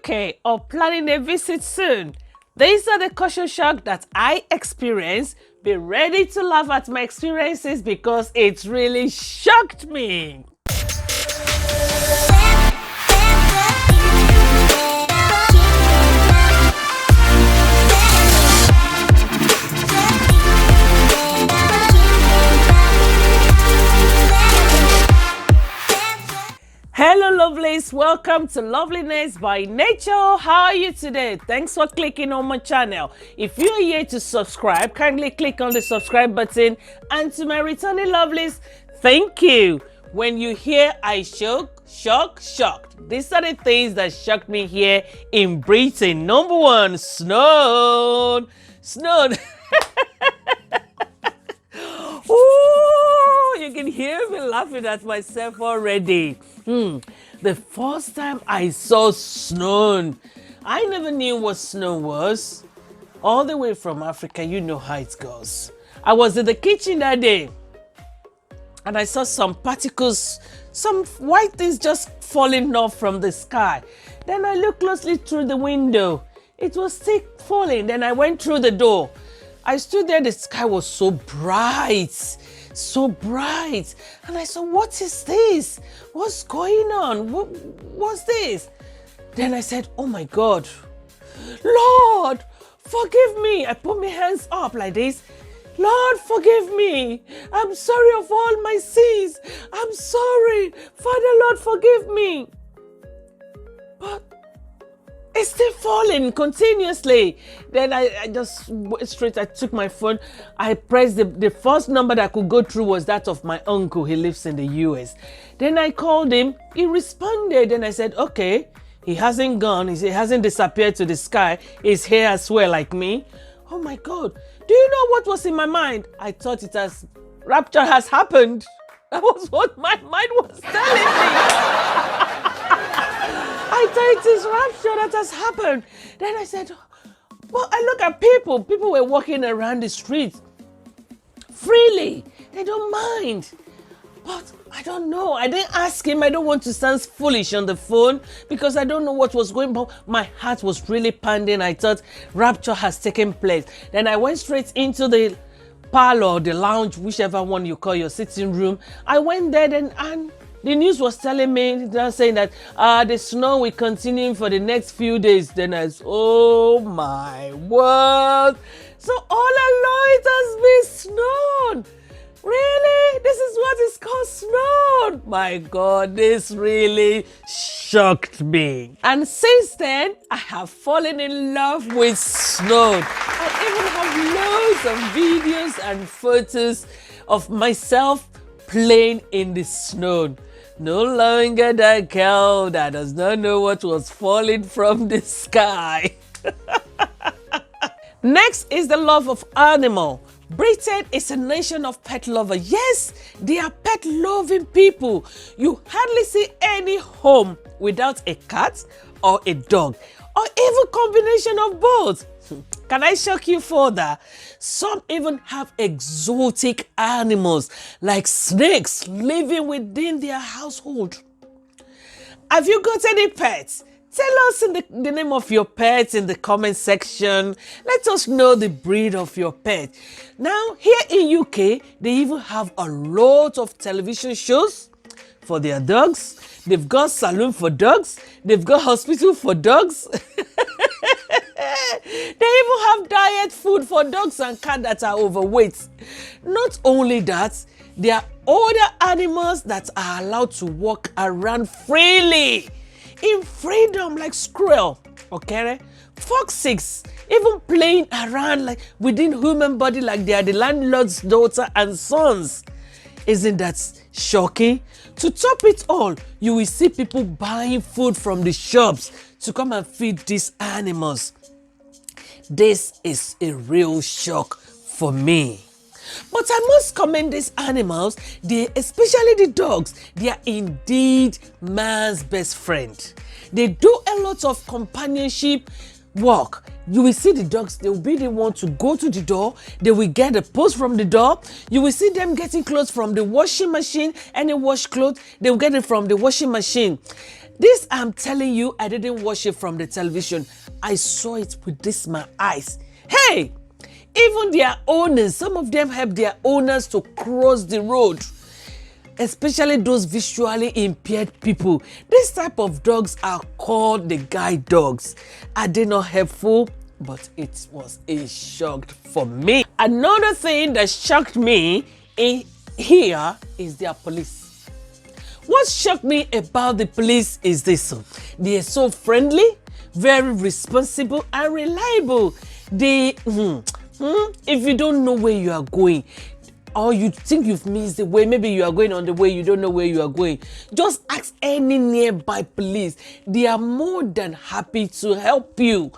UK or planning a visit soon? These are the culture shock that I experienced. Be ready to laugh at my experiences because it really shocked me. Hello lovelies, welcome to Lovelyness by Nature. How are you today? Thanks for clicking on my channel. If you're here to subscribe, kindly click on the subscribe button. And to my returning lovelies, thank you. When you hear I shocked. These are the things that shocked me here in Britain. Number one, snowed. Ooh, you can hear me laughing at myself already. The first time I saw snow, I never knew what snow was. All the way from Africa, you know how it goes. I was in the kitchen that day and I saw some particles, some white things just falling off from the sky. Then I looked closely through the window. It was still falling. Then I went through the door. I stood there, the sky was so bright. And I said, what is this? What's going on? What's this? Then I said, oh my God, Lord, forgive me. I put my hands up like this. Lord, forgive me. I'm sorry of all my sins. I'm sorry. Father, Lord, forgive me. But it's still falling continuously. Then I just went straight. I took my phone. I pressed the first number that I could go through was that of my uncle. He lives in the US. Then I called him. He responded. And I said, okay, he hasn't gone. He hasn't disappeared to the sky. He's here as well like me. Oh my God. Do you know what was in my mind? I thought rapture has happened. That was what my mind was telling me. I thought it is rapture that has happened. Then I said, well, I look at people. People were walking around the street freely. They don't mind. But I don't know. I didn't ask him. I don't want to sound foolish on the phone because I don't know what was going on. My heart was really pounding. I thought rapture has taken place. Then I went straight into the parlor, the lounge, whichever one you call your sitting room. I went there and the news was telling me, saying that the snow will continue for the next few days. Then I said, oh my word. So all along it has been snowed. Really? This is what is called snow. My God, this really shocked me. And since then, I have fallen in love with snow. I even have loads of videos and photos of myself playing in the snow. No longer that cow that does not know what was falling from the sky. Next is the love of animal. Britain is a nation of pet lovers. Yes, they are pet-loving people. You hardly see any home without a cat or a dog, or even combination of both. Can I shock you further? Some even have exotic animals like snakes living within their household. Have you got any pets? Tell us in the name of your pet in the comment section. Let us know the breed of your pet. Now, here in UK, they even have a lot of television shows for their dogs. They've got saloon for dogs. They've got hospital for dogs. They even have diet food for dogs and cats that are overweight. Not only that, there are other animals that are allowed to walk around freely, in freedom, like squirrel, okay, foxes, even playing around like within human body like they are the landlord's daughter and sons. Isn't that shocking? To top it all, you will see people buying food from the shops to come and feed these animals. This is a real shock for me. But I must commend these animals, especially the dogs. They are indeed man's best friend. They do a lot of companionship work. You will see the dogs, they will be the one to go to the door. They will get the post from the door. You will see them getting clothes from the washing machine. Any wash clothes, they will get it from the washing machine. This, I'm telling you, I didn't watch it from the television. I saw it with this my eyes. Hey, even their owners, some of them help their owners to cross the road. Especially those visually impaired people. This type of dogs are called the guide dogs. Are they not helpful? But it was a shock for me. Another thing that shocked me here is their police. What shocked me about the police is this. They are so friendly, very responsible and reliable. They, if you don't know where you are going, or you think you've missed the way, maybe you are going on the way, you don't know where you are going, just ask any nearby police. They are more than happy to help you.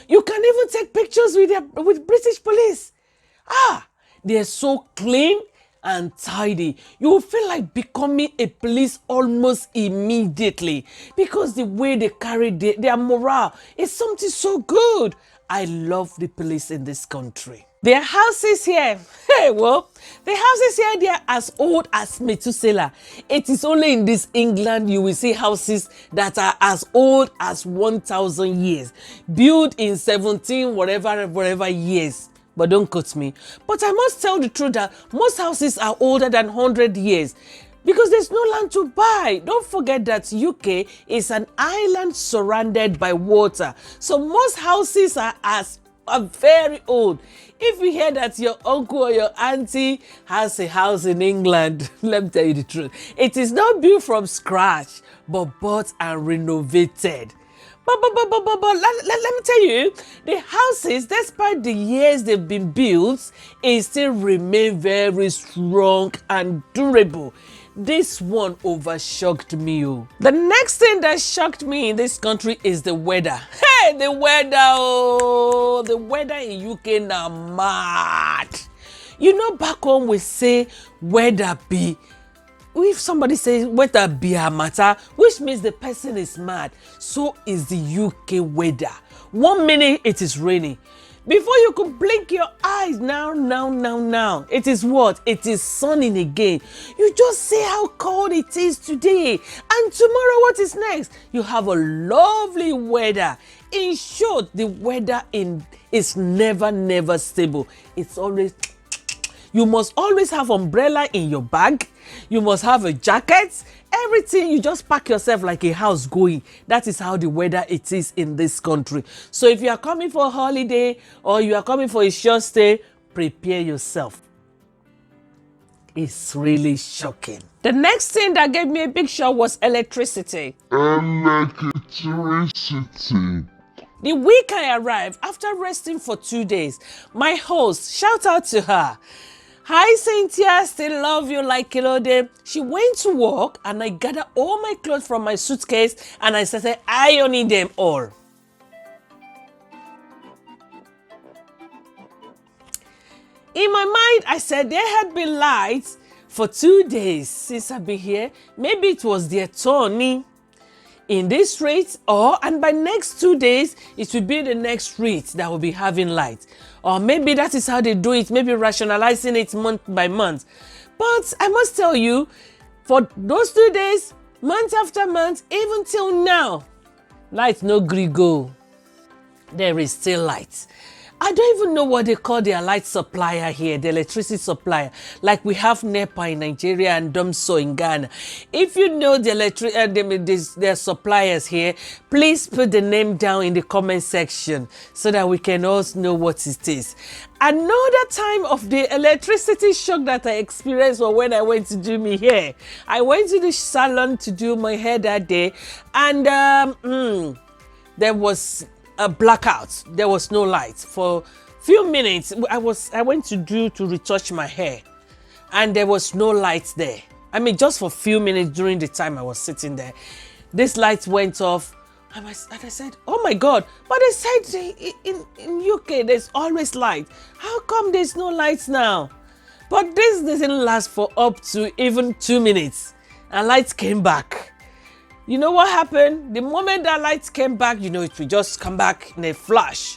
You can even take pictures with British police. They are so clean and tidy. You will feel like becoming a police almost immediately because the way they carry their morale is something so good. I love the police in this country. Their houses here, hey, well, the houses here, they are as old as Methuselah. It is only in this England you will see houses that are as old as 1,000 years, built in 17 whatever years. But don't quote me. But I must tell the truth that most houses are older than 100 years. Because there's no land to buy. Don't forget that UK is an island surrounded by water. So most houses are very old. If you hear that your uncle or your auntie has a house in England, let me tell you the truth. It is not built from scratch, but bought and renovated. But let me tell you, the houses, despite the years they've been built, it still remain very strong and durable. This one over-shocked me. The next thing that shocked me in this country is the weather. Hey, the weather, oh! The weather in UK now mad. You know, back home we say weather be. If somebody says weather be a matter, which means the person is mad. So is the UK weather. 1 minute it is raining. Before you could blink your eyes, now, it is what? It is sunning again. You just see how cold it is today. And tomorrow, what is next? You have a lovely weather. In short, the weather is never stable. It's always... You must always have umbrella in your bag. You must have a jacket. Everything, you just pack yourself like a house going. That is how the weather it is in this country. So if you are coming for a holiday or you are coming for a short stay, prepare yourself. It's really shocking. The next thing that gave me a big shock was electricity. The week I arrived, after resting for 2 days, my host, shout out to her. Hi Cynthia, still love you like 𝐾𝐨𝐽. She went to work and I gathered all my clothes from my suitcase and I started ironing them all. In my mind, I said there had been lights for 2 days since I've been here. Maybe it was their turn in this street, and by next 2 days, it will be the next street that will be having light. Or maybe that is how they do it, maybe rationalizing it month by month. But I must tell you, for those 2 days, month after month, even till now, light no gree go. There is still light. I don't even know what they call their light supplier here, the electricity supplier. Like we have NEPA in Nigeria and DOMSO in Ghana. If you know the their suppliers here, please put the name down in the comment section so that we can also know what it is. Another time of the electricity shock that I experienced was when I went to do my hair. I went to the salon to do my hair that day, and there was a blackout. There was no light for a few minutes. I went to retouch my hair and there was no light there. I mean, just for a few minutes during the time I was sitting there, this light went off and I said, oh my God, but they said in UK there's always light. How come there's no lights now? But this didn't last for up to even 2 minutes and lights came back. You know what happened? The moment that lights came back, you know, it will just come back in a flash.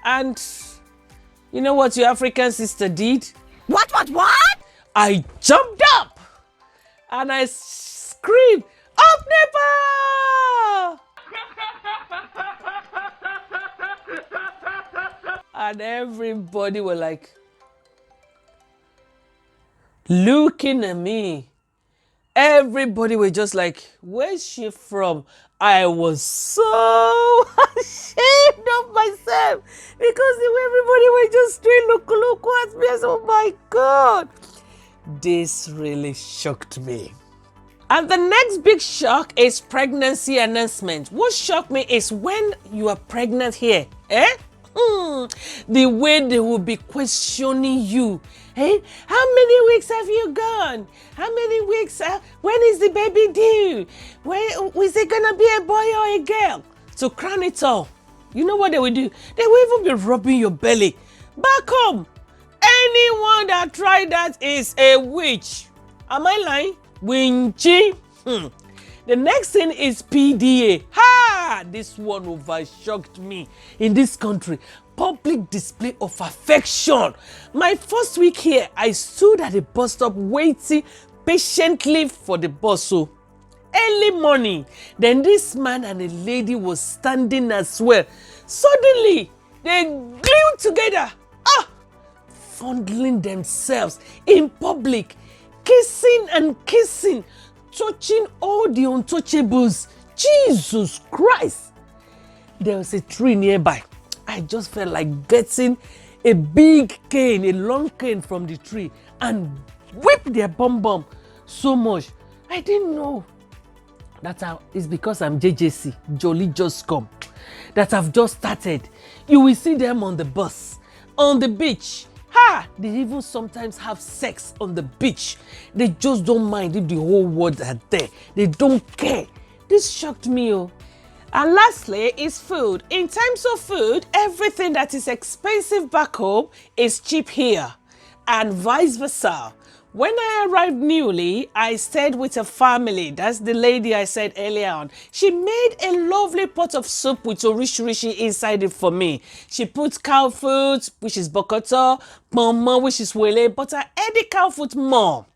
And you know what your African sister did? What? I jumped up and I screamed, "Up neighbor!" And everybody were like looking at me. Everybody were just like, "Where's she from?" I was so ashamed of myself because everybody were just doing look at me. I said, "Oh my God." This really shocked me. And the next big shock is pregnancy announcement. What shocked me is when you are pregnant here, the way they will be questioning you. How many weeks have you gone? How many weeks? When is the baby due? Is it gonna be a boy or a girl? To crown it all, you know what they will do? They will even be rubbing your belly. Back home, anyone that tried that is a witch. Am I lying? Winchi. The next thing is PDA. This one over shocked me in this country. Public display of affection. My first week here, I stood at the bus stop waiting patiently for the bus. So early morning, then this man and a lady was standing as well. Suddenly, they glued together, fondling themselves in public, kissing and kissing, touching all the untouchables. Jesus Christ! There was a tree nearby. I just felt like getting a big cane, a long cane from the tree and whip their bum so much. I didn't know that it's because I'm JJC, Jolly Just Come, that I've just started. You will see them on the bus, on the beach. They even sometimes have sex on the beach. They just don't mind if the whole world are there. They don't care. This shocked me. And lastly is food. In terms of food, everything that is expensive back home is cheap here, and vice versa. When I arrived newly, I stayed with a family. That's the lady I said earlier on. She made a lovely pot of soup with oríṣiríṣi inside it for me. She put cow food, which is bokoto, mama, which is wele, but I ate the cow food more.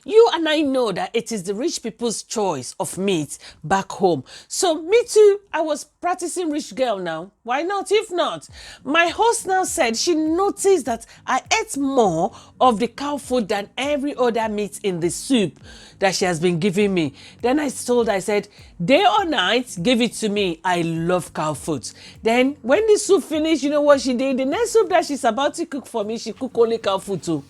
You and I know that it is the rich people's choice of meat back home. So me too, I was practicing rich girl now. Why not? If not, my host now said she noticed that I ate more of the cow food than every other meat in the soup that she has been giving me. Then I said, day or night, give it to me. I love cow food. Then when the soup finished, you know what she did? The next soup that she's about to cook for me, she cooked only cow food too.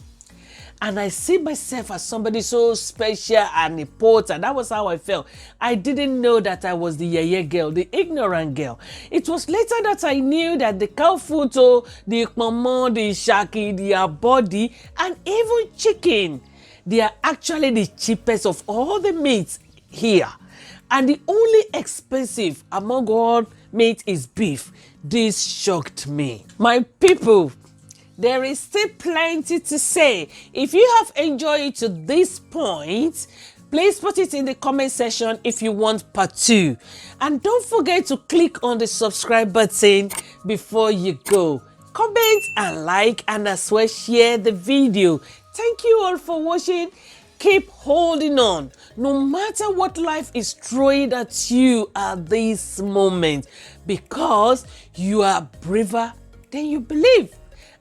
And I see myself as somebody so special and important. That was how I felt. I didn't know that I was the yeye girl, the ignorant girl. It was later that I knew that the cow food, the 𝐾𝐿, the shaki, their body, and even chicken, they are actually the cheapest of all the meats here. And the only expensive among all meat is beef. This shocked me. My people, there is still plenty to say. If you have enjoyed it to this point, please put it in the comment section if you want part 2. And don't forget to click on the subscribe button before you go. Comment and like, and as well share the video. Thank you all for watching. Keep holding on. No matter what life is throwing at you at this moment, because you are braver than you believe,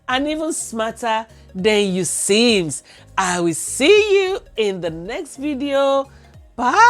and even smarter than you seem. I will see you in the next video. Bye.